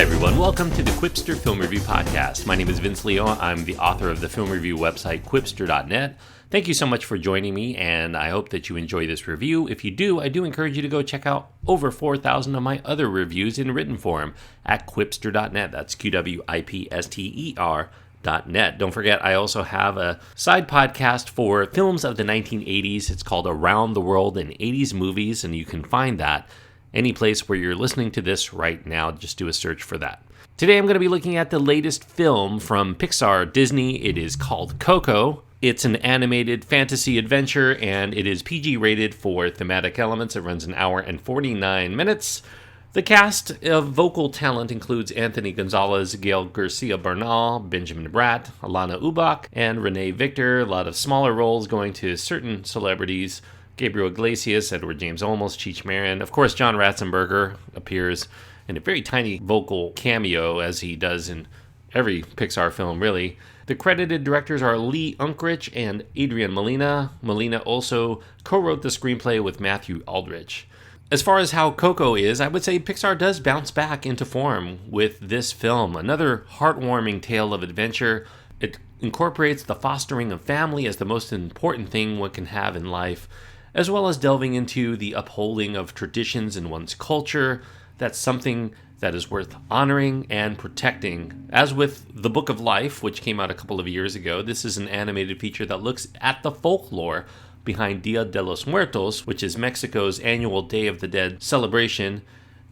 everyone. Welcome to the Quipster Film Review Podcast. My name is Vince Leo. I'm the author of the film review website, quipster.net. Thank you so much for joining me, and I hope that you enjoy this review. If you do, I do encourage you to go check out over 4,000 of my other reviews in written form at quipster.net. That's QWIPSTER.net. Don't forget, I also have a side podcast for films of the 1980s. It's called Around the World in 80s Movies, and you can find that any place where you're listening to this right now. Just do a search for that. Today I'm going to be looking at the latest film from Pixar Disney. It is called Coco. It's an animated fantasy adventure, and it is PG rated for thematic elements. It runs an hour and 49 minutes. The cast of vocal talent includes Anthony Gonzalez, Gail Garcia Bernal, Benjamin Bratt, Alana Ubach, and Renee Victor. A lot of smaller roles going to certain celebrities: Gabriel Iglesias, Edward James Olmos, Cheech Marin. Of course, John Ratzenberger appears in a very tiny vocal cameo, as he does in every Pixar film, really. The credited directors are Lee Unkrich and Adrian Molina. Molina also co-wrote the screenplay with Matthew Aldrich. As far as how Coco is, I would say Pixar does bounce back into form with this film. Another heartwarming tale of adventure. It incorporates the fostering of family as the most important thing one can have in life, as well as delving into the upholding of traditions in one's culture. That's something that is worth honoring and protecting. As with The Book of Life, which came out a couple of years ago, this is an animated feature that looks at the folklore behind Dia de los Muertos, which is Mexico's annual Day of the Dead celebration,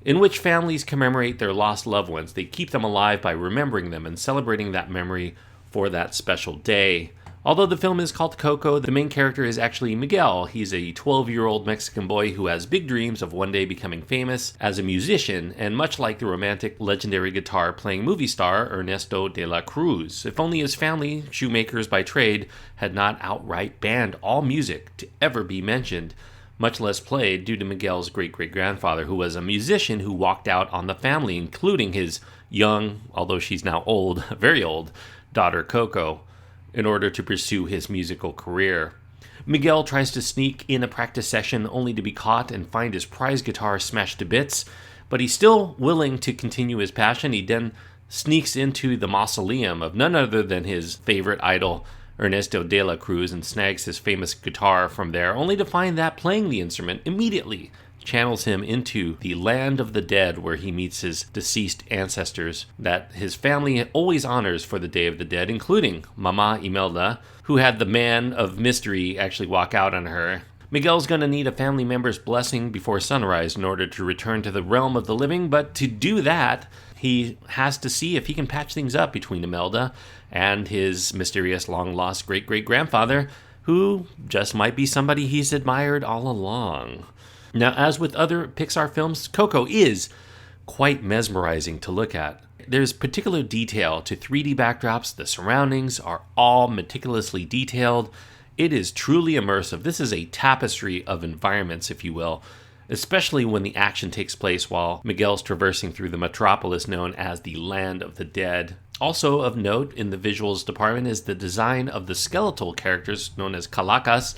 in which families commemorate their lost loved ones. They keep them alive by remembering them and celebrating that memory for that special day. Although the film is called Coco, the main character is actually Miguel. He's a 12-year-old Mexican boy who has big dreams of one day becoming famous as a musician, and much like the romantic, legendary guitar-playing movie star Ernesto de la Cruz. If only his family, shoemakers by trade, had not outright banned all music to ever be mentioned, much less played, due to Miguel's great-great-grandfather, who was a musician who walked out on the family, including his young, although she's now old, very old, daughter Coco, in order to pursue his musical career. Miguel tries to sneak in a practice session only to be caught and find his prize guitar smashed to bits, but he's still willing to continue his passion. He then sneaks into the mausoleum of none other than his favorite idol, Ernesto de la Cruz, and snags his famous guitar from there, only to find that playing the instrument immediately channels him into the land of the dead, where he meets his deceased ancestors that his family always honors for the Day of the Dead, including Mama Imelda, who had the man of mystery actually walk out on her. Miguel's going to need a family member's blessing before sunrise in order to return to the realm of the living, but to do that, he has to see if he can patch things up between Imelda and his mysterious long-lost great-great-grandfather, who just might be somebody he's admired all along. Now, as with other Pixar films, Coco is quite mesmerizing to look at. There's particular detail to 3D backdrops. The surroundings are all meticulously detailed. It is truly immersive. This is a tapestry of environments, if you will, especially when the action takes place while Miguel's traversing through the metropolis known as the Land of the Dead. Also of note in the visuals department is the design of the skeletal characters known as calacas.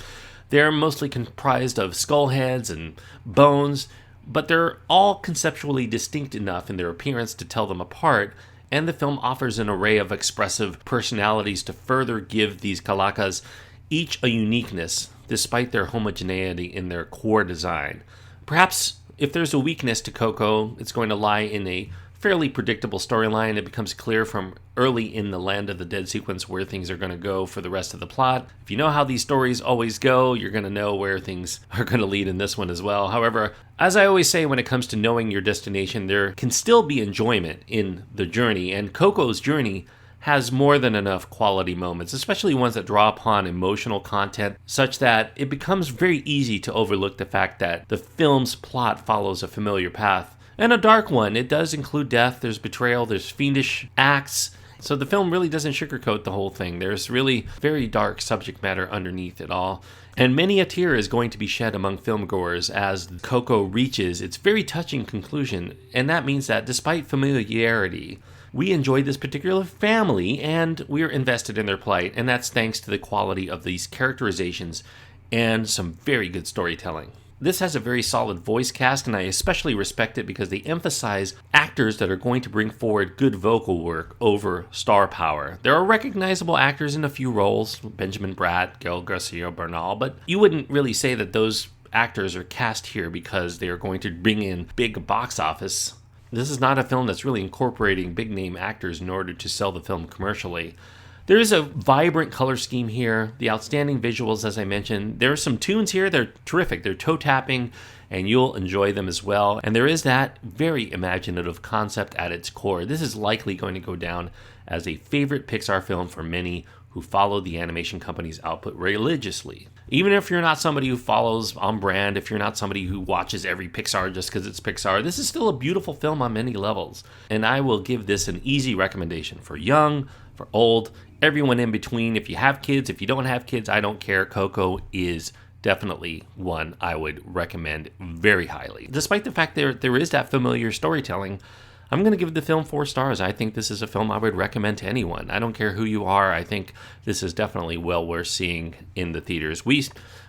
They're mostly comprised of skull heads and bones, but they're all conceptually distinct enough in their appearance to tell them apart, and the film offers an array of expressive personalities to further give these calacas each a uniqueness, despite their homogeneity in their core design. Perhaps if there's a weakness to Coco, it's going to lie in a fairly predictable storyline. It becomes clear from early in the Land of the Dead sequence where things are going to go for the rest of the plot. If you know how these stories always go, you're going to know where things are going to lead in this one as well. However, as I always say when it comes to knowing your destination, there can still be enjoyment in the journey, and Coco's journey has more than enough quality moments, especially ones that draw upon emotional content, such that it becomes very easy to overlook the fact that the film's plot follows a familiar path. And a dark one. It does include death, there's betrayal, there's fiendish acts. So the film really doesn't sugarcoat the whole thing. There's really very dark subject matter underneath it all. And many a tear is going to be shed among filmgoers as Coco reaches its very touching conclusion. And that means that despite familiarity, we enjoyed this particular family and we're invested in their plight. And that's thanks to the quality of these characterizations and some very good storytelling. This has a very solid voice cast, and I especially respect it because they emphasize actors that are going to bring forward good vocal work over star power. There are recognizable actors in a few roles, Benjamin Bratt, Gael Garcia Bernal, but you wouldn't really say that those actors are cast here because they are going to bring in big box office. This is not a film that's really incorporating big name actors in order to sell the film commercially. There is a vibrant color scheme here, the outstanding visuals, as I mentioned. There are some tunes here, they're terrific, they're toe-tapping, and you'll enjoy them as well. And there is that very imaginative concept at its core. This is likely going to go down as a favorite Pixar film for many who follow the animation company's output religiously. Even if you're not somebody who follows on brand, if you're not somebody who watches every Pixar just because it's Pixar, this is still a beautiful film on many levels. And I will give this an easy recommendation for young, for old, everyone in between. If you have kids, if you don't have kids, I don't care. Coco is definitely one I would recommend very highly. Despite the fact there is that familiar storytelling, I'm going to give the film 4 stars. I think this is a film I would recommend to anyone. I don't care who you are. I think this is definitely well worth seeing in the theaters.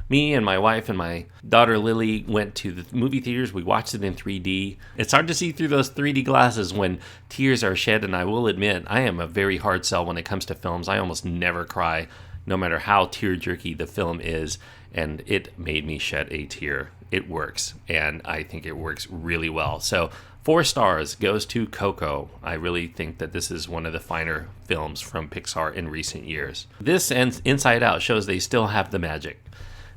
Me and my wife and my daughter Lily went to the movie theaters. We watched it in 3D. It's hard to see through those 3D glasses when tears are shed, and I will admit, I am a very hard sell when it comes to films. I almost never cry, no matter how tear-jerky the film is, and it made me shed a tear. It works, and I think it works really well. So 4 stars goes to Coco. I really think that this is one of the finer films from Pixar in recent years. This and Inside Out shows they still have the magic.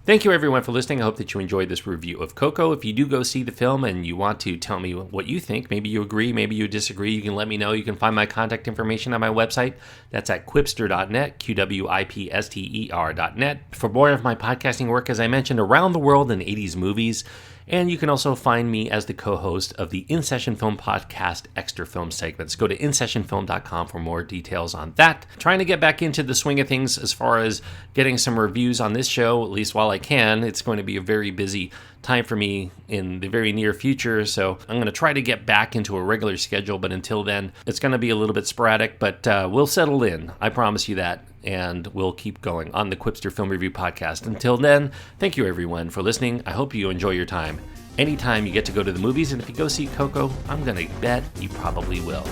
Thank you everyone for listening. I hope that you enjoyed this review of Coco. If you do go see the film and you want to tell me what you think, maybe you agree, maybe you disagree, you can let me know. You can find my contact information on my website. That's at quipster.net, QWIPSTER.net. For more of my podcasting work, as I mentioned, around the world in 80s movies. And you can also find me as the co-host of the In Session Film Podcast Extra Film segments. Go to InSessionFilm.com for more details on that. Trying to get back into the swing of things as far as getting some reviews on this show, at least while I can. It's going to be a very busy time for me in the very near future, so I'm going to try to get back into a regular schedule, but until then, it's going to be a little bit sporadic, but we'll settle in. I promise you that, and we'll keep going on the Quipster Film Review Podcast. Until then, thank you everyone for listening. I hope you enjoy your time. Anytime you get to go to the movies, and if you go see Coco, I'm going to bet you probably will.